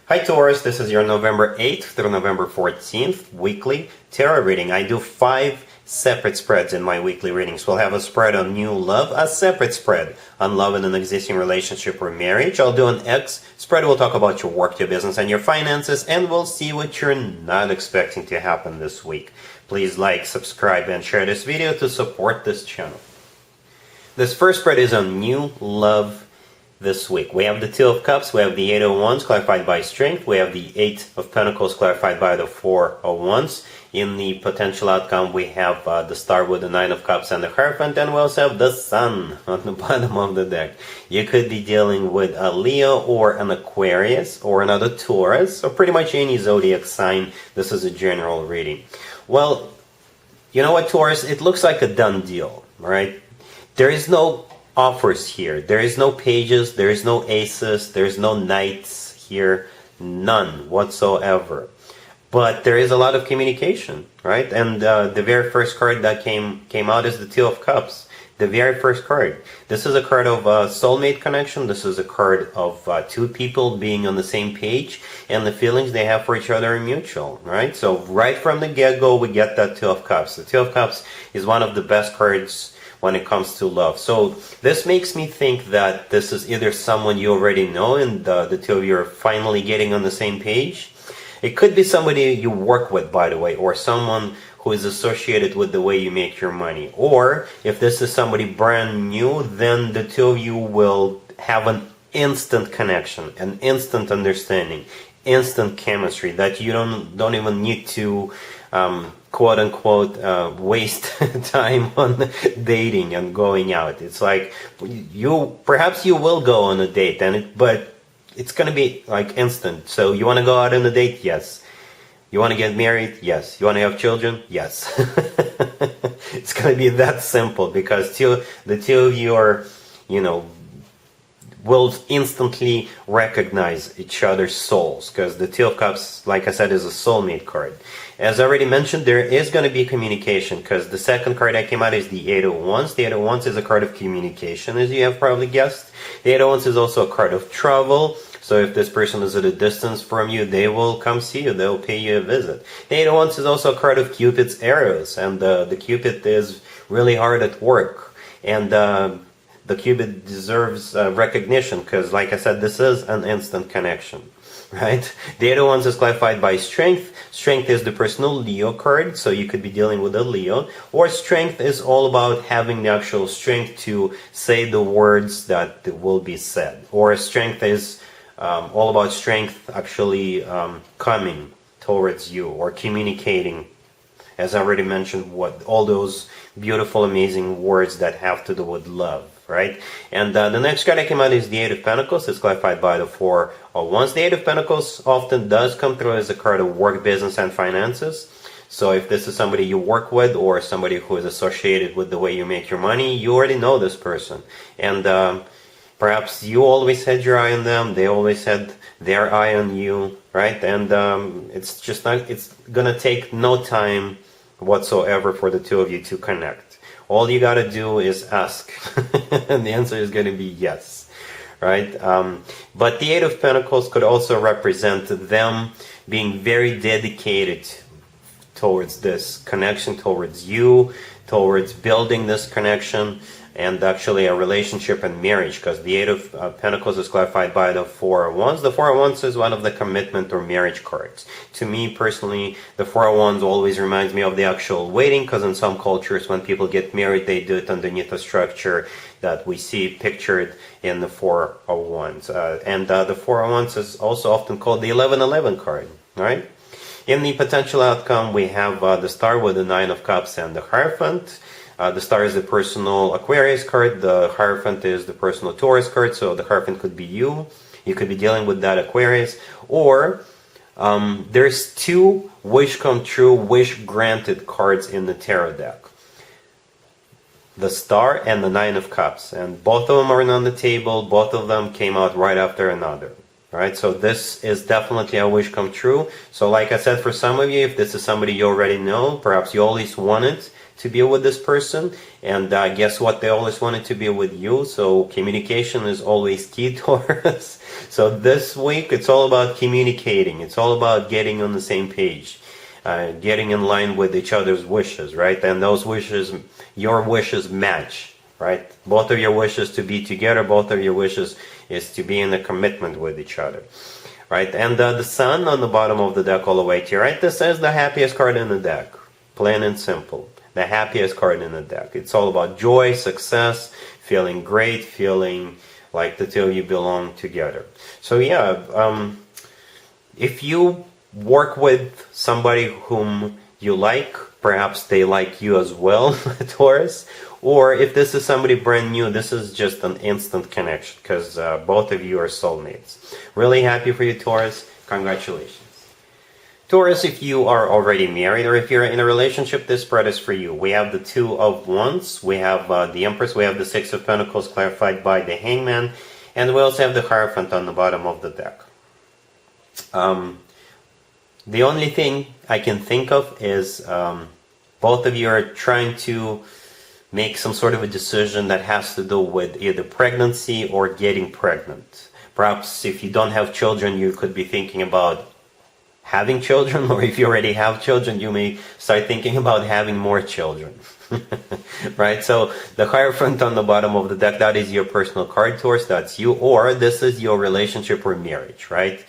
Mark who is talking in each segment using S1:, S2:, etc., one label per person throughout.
S1: Hi Taurus, this is your November 8th through November 14th weekly tarot reading. I do 5 separate spreads in my weekly readings. We'll have a spread on new love, a separate spread on love in an existing relationship or marriage. I'll do an X spread. We'll talk about your work, your business, and your finances, and we'll see what you're not expecting to happen this week. Please like, subscribe, and share this video to support this channel. This first spread is on new love this week. We have the Two of Cups, we have the Eight of Wands clarified by Strength, we have the Eight of Pentacles clarified by the Four of Wands. In the potential outcome, we have the Star with the Nine of Cups and the Hierophant, and we also have the Sun on the bottom of the deck. You could be dealing with a Leo or an Aquarius or another Taurus, or pretty much any zodiac sign. This is a general reading. Well, you know what, Taurus? It looks like a done deal, right? There is no offers here. There is no pages, there is no aces, there is no knights here, none whatsoever. But there is a lot of communication, right? And the very first card that came out is the Two of Cups. The very first card. This is a card of soulmate connection. This is a card of two people being on the same page, and the feelings they have for each other are mutual, right? So right from the get-go, we get that Two of Cups. The Two of Cups is one of the best cards when it comes to love. So this makes me think that this is either someone you already know and the two of you are finally getting on the same page. It could be somebody you work with, by the way, or someone who is associated with the way you make your money. Or if this is somebody brand new, then the two of you will have an instant connection, an instant understanding, instant chemistry that you don't even need to quote unquote waste time on dating and going out. It's like perhaps you will go on a date, but it's gonna be like instant. So you want to go out on a date? Yes. You want to get married? Yes. You want to have children? Yes. It's gonna be that simple, because the two of you are, will instantly recognize each other's souls, because the Two of Cups, like I said, is a soulmate card. As I already mentioned, there is going to be communication, because the second card that came out is the Eight of Wands. The Eight of Wands is a card of communication, as you have probably guessed. The Eight of Wands is also a card of travel. So if this person is at a distance from you, they will come see you. They'll pay you a visit. The Eight of Wands is also a card of Cupid's arrows, and the Cupid is really hard at work. And the Cupid deserves recognition, because, like I said, this is an instant connection, right? The Eight of Wands is clarified by Strength. Strength is the personal Leo card, so you could be dealing with a Leo. Or Strength is all about having the actual strength to say the words that will be said. Or Strength is all about strength actually coming towards you, or communicating, as I already mentioned, all those beautiful, amazing words that have to do with love. Right? And the next card that came out is the Eight of Pentacles. It's clarified by the Four of Wands. The Eight of Pentacles often does come through as a card of work, business, and finances. So if this is somebody you work with, or somebody who is associated with the way you make your money, you already know this person. And perhaps you always had your eye on them, they always had their eye on you, right? And it's gonna take no time whatsoever for the two of you to connect. All you gotta do is ask, and the answer is gonna be yes, right? But the Eight of Pentacles could also represent them being very dedicated towards this connection, towards you, towards building this connection, and actually a relationship and marriage, because the Eight of Pentacles is clarified by the Four of Wands. The Four of Wands is one of the commitment or marriage cards. To me personally, the Four of Wands always reminds me of the actual wedding, because in some cultures when people get married, they do it underneath a structure that we see pictured in the Four of Wands. And the Four of Wands is also often called the 1111 card, right? In the potential outcome, we have the Star with the Nine of Cups and the Hierophant. The Star is the personal Aquarius card. The Hierophant is the personal Taurus card. So the Hierophant could be you. You could be dealing with that Aquarius. Or there's two wish come true, wish granted cards in the tarot deck. The Star and the Nine of Cups. And both of them are on the table. Both of them came out right after another. Right? So this is definitely a wish come true. So like I said, for some of you, if this is somebody you already know, perhaps you always wanted to be with this person, and guess what, they always wanted to be with you. So communication is always key, Taurus. So this week it's all about communicating, it's all about getting on the same page, getting in line with each other's wishes, right? And those wishes, your wishes match, right? Both of your wishes to be together, both of your wishes is to be in a commitment with each other, right? And the sun on the bottom of the deck all the way to your right, this is the happiest card in the deck, plain and simple. The happiest card in the deck. It's all about joy, success, feeling great, feeling like the two of you belong together. So yeah, if you work with somebody whom you like, perhaps they like you as well, Taurus. Or if this is somebody brand new, this is just an instant connection, because both of you are soulmates. Really happy for you, Taurus. Congratulations. Taurus, if you are already married or if you're in a relationship, this spread is for you. We have the Two of Wands, we have the Empress, we have the Six of Pentacles clarified by the Hangman, and we also have the Hierophant on the bottom of the deck. The only thing I can think of is both of you are trying to make some sort of a decision that has to do with either pregnancy or getting pregnant. Perhaps if you don't have children, you could be thinking about having children, or if you already have children, you may start thinking about having more children. Right? So the Hierophant on the bottom of the deck, that is your personal card, Taurus, that's you, or this is your relationship or marriage, right?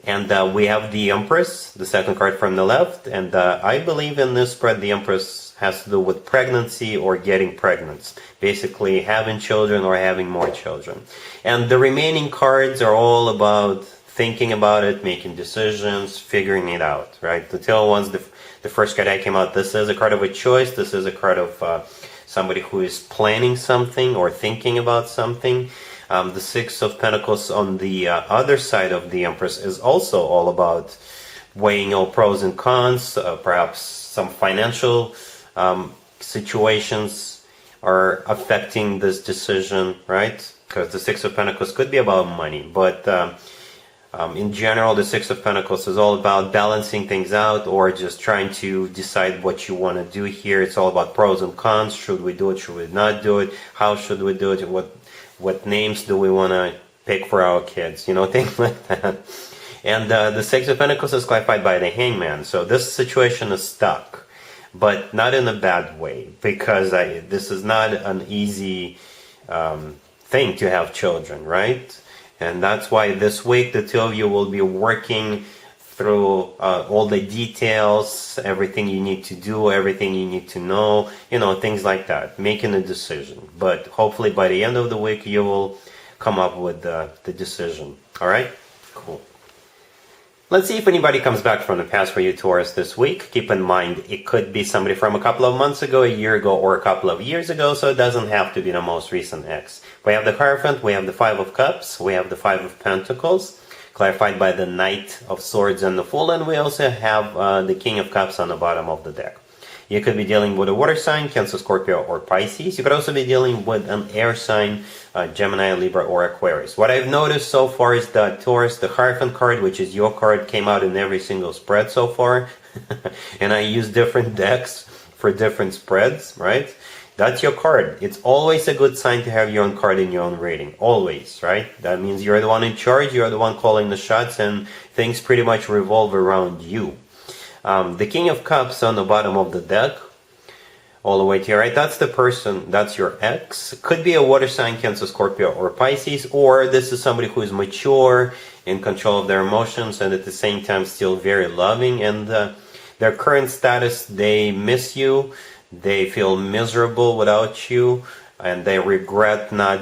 S1: And we have the Empress, the second card from the left, and I believe in this spread the Empress has to do with pregnancy or getting pregnant, basically having children or having more children. And the remaining cards are all about thinking about it, making decisions, figuring it out, right? The Tail ones, the first card that came out, this is a card of a choice, this is a card of somebody who is planning something or thinking about something. The Six of Pentacles on the other side of the Empress is also all about weighing all pros and cons, perhaps some financial situations are affecting this decision, right? Because the Six of Pentacles could be about money, but in general, the Six of Pentacles is all about balancing things out or just trying to decide what you want to do here. It's all about pros and cons. Should we do it? Should we not do it? How should we do it? What names do we want to pick for our kids? You know, things like that. And the Six of Pentacles is clarified by the Hangman. So this situation is stuck, but not in a bad way, because this is not an easy thing to have children, right? And that's why this week the two of you will be working through all the details, everything you need to do, everything you need to know, you know, things like that, making a decision. But hopefully by the end of the week you will come up with the decision. All right? Cool. Let's see if anybody comes back from the past for you, Taurus, this week. Keep in mind, it could be somebody from a couple of months ago, a year ago, or a couple of years ago, so it doesn't have to be the most recent ex. We have the Hierophant, we have the Five of Cups, we have the Five of Pentacles, clarified by the Knight of Swords and the Fool, and we also have the King of Cups on the bottom of the deck. You could be dealing with a water sign, Cancer, Scorpio, or Pisces. You could also be dealing with an air sign, Gemini, Libra, or Aquarius. What I've noticed so far is that Taurus, the Hierophant card, which is your card, came out in every single spread so far. And I use different decks for different spreads, right? That's your card. It's always a good sign to have your own card in your own rating. Always, right? That means you're the one in charge, you're the one calling the shots, and things pretty much revolve around you. The King of Cups on the bottom of the deck, all the way to your right, that's the person, that's your ex. Could be a water sign, Cancer, Scorpio, or Pisces, or this is somebody who is mature, in control of their emotions, and at the same time still very loving. And their current status, they miss you, they feel miserable without you, and they regret not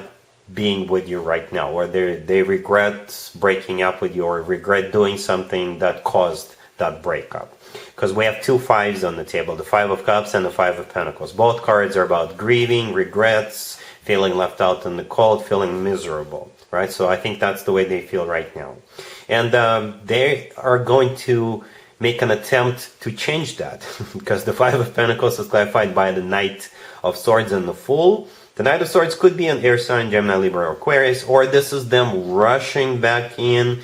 S1: being with you right now, or they regret breaking up with you, or regret doing something that caused that breakup. Because we have two fives on the table, the Five of Cups and the Five of Pentacles. Both cards are about grieving, regrets, feeling left out in the cold, feeling miserable, right? So I think that's the way they feel right now. And they are going to make an attempt to change that, because the Five of Pentacles is clarified by the Knight of Swords and the Fool. The Knight of Swords could be an air sign, Gemini, Libra, or Aquarius, or this is them rushing back in,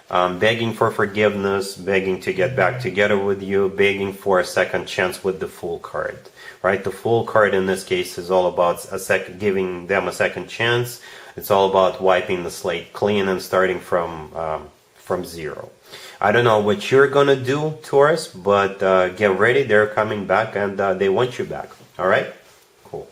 S1: begging for forgiveness, begging to get back together with you, begging for a second chance with the Fool card. Right? The Fool card in this case is all about giving them a second chance. It's all about wiping the slate clean and starting from zero. I don't know what you're gonna do, Taurus, but get ready. They're coming back, and they want you back. All right? Cool.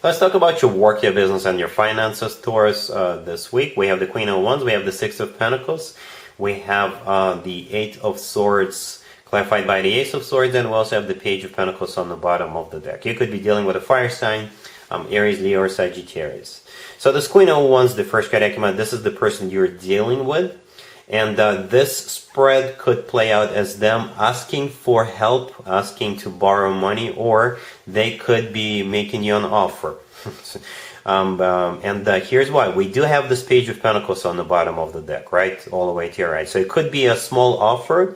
S1: Let's talk about your work, your business, and your finances, Taurus. This week we have the Queen of Wands, we have the Six of Pentacles, we have the Eight of Swords clarified by the Ace of Swords, and we also have the Page of Pentacles on the bottom of the deck. You could be dealing with a fire sign, Aries, Leo, or Sagittarius. So this Queen of Wands, the first card I came out, this is the person you're dealing with. And this spread could play out as them asking for help, asking to borrow money, or they could be making you an offer. Here's why. We do have this Page of Pentacles on the bottom of the deck, right? All the way to your right. So it could be a small offer,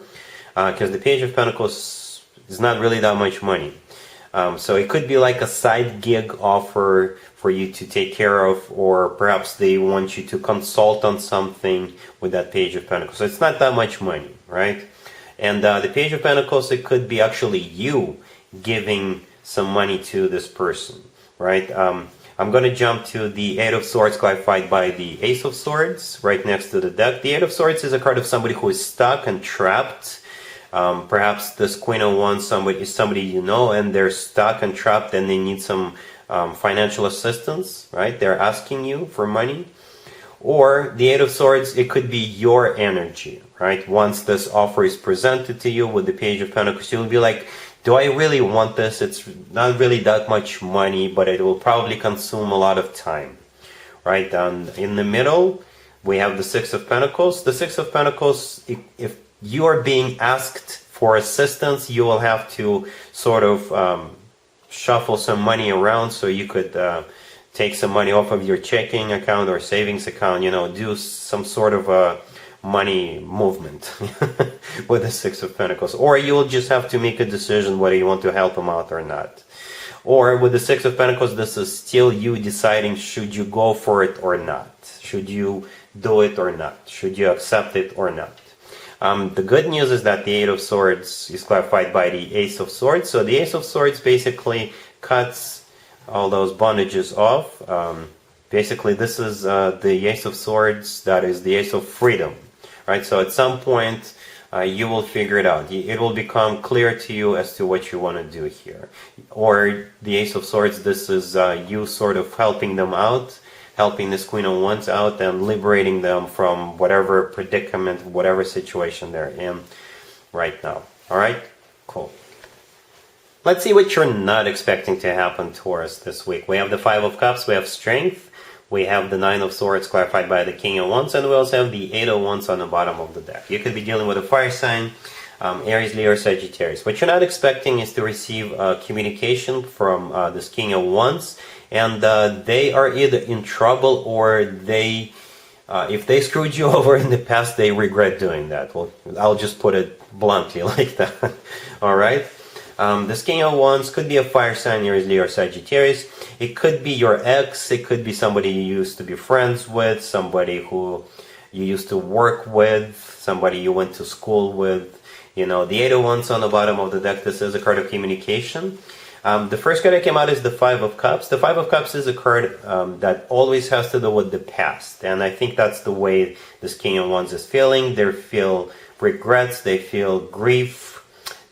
S1: because the Page of Pentacles is not really that much money. So it could be like a side gig offer for you to take care of, or perhaps they want you to consult on something with that Page of Pentacles. So it's not that much money, right? And the Page of Pentacles, it could be actually you giving some money to this person, right? I'm going to jump to the Eight of Swords clarified by the Ace of Swords right next to the deck. The Eight of Swords is a card of somebody who is stuck and trapped. Perhaps this Queen of Wands is somebody you know, and they're stuck and trapped, and they need some financial assistance, right? They're asking you for money. Or the Eight of Swords, it could be your energy, right? Once this offer is presented to you with the Page of Pentacles, you'll be like, do I really want this? It's not really that much money, but it will probably consume a lot of time, right? And in the middle, we have the Six of Pentacles. The Six of Pentacles, if you are being asked for assistance, you will have to sort of shuffle some money around, so you could take some money off of your checking account or savings account, do some sort of a money movement with the Six of Pentacles. Or you'll just have to make a decision whether you want to help them out or not. Or with the Six of Pentacles, this is still you deciding, should you go for it or not? Should you do it or not? Should you accept it or not? The good news is that the Eight of Swords is clarified by the Ace of Swords. So the Ace of Swords basically cuts all those bondages off. Basically, this is the Ace of Swords, that is the Ace of Freedom, right? So at some point, you will figure it out. It will become clear to you as to what you want to do here. Or the Ace of Swords, this is you sort of helping them out, helping this Queen of Wands out and liberating them from whatever predicament, whatever situation they're in right now. All right? Cool. Let's see what you're not expecting to happen, Taurus, this week. We have the Five of Cups, we have Strength, we have the Nine of Swords clarified by the King of Wands, and we also have the Eight of Wands on the bottom of the deck. You could be dealing with a fire sign, Aries, Leo, or Sagittarius. What you're not expecting is to receive communication from this King of Wands, and they are either in trouble, or they, if they screwed you over in the past, they regret doing that. Well, I'll just put it bluntly like that. All right? This King of Wands could be a fire sign, Aries, Leo, or Sagittarius. It could be your ex. It could be somebody you used to be friends with, somebody who you used to work with, somebody you went to school with. The Eight of Wands on the bottom of the deck, this is a card of communication. The first card that came out is the Five of Cups. The Five of Cups is a card that always has to do with the past. And I think that's the way this King of Wands is feeling. They feel regrets. They feel grief.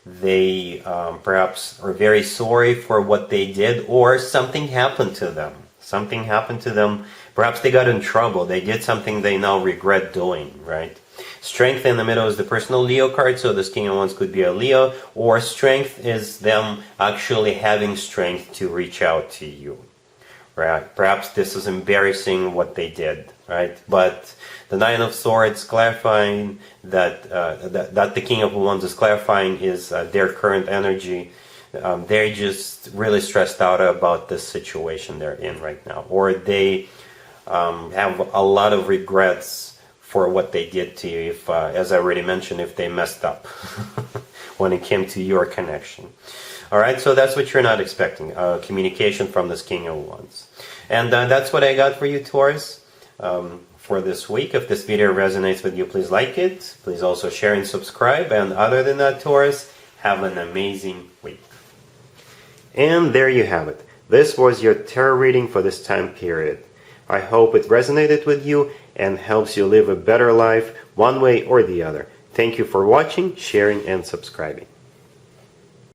S1: They perhaps are very sorry for what they did, or something happened to them. Something happened to them. Perhaps they got in trouble. They did something they now regret doing, right? Strength in the middle is the personal Leo card, so this King of Wands could be a Leo, or Strength is them actually having strength to reach out to you, right? Perhaps this is embarrassing what they did, right? But the Nine of Swords clarifying that that the King of Wands is clarifying is their current energy. They're just really stressed out about this situation they're in right now, or they have a lot of regrets for what they did to you, if, as I already mentioned, if they messed up when it came to your connection. All right, so that's what you're not expecting, communication from this King of Wands. And that's what I got for you, Taurus. for this week. If this video resonates with you, please like it. Please also share and subscribe. And other than that, Taurus, have an amazing week. And there you have it. This was your tarot reading for this time period. I hope it resonated with you and helps you live a better life one way or the other. Thank you for watching, sharing, and subscribing.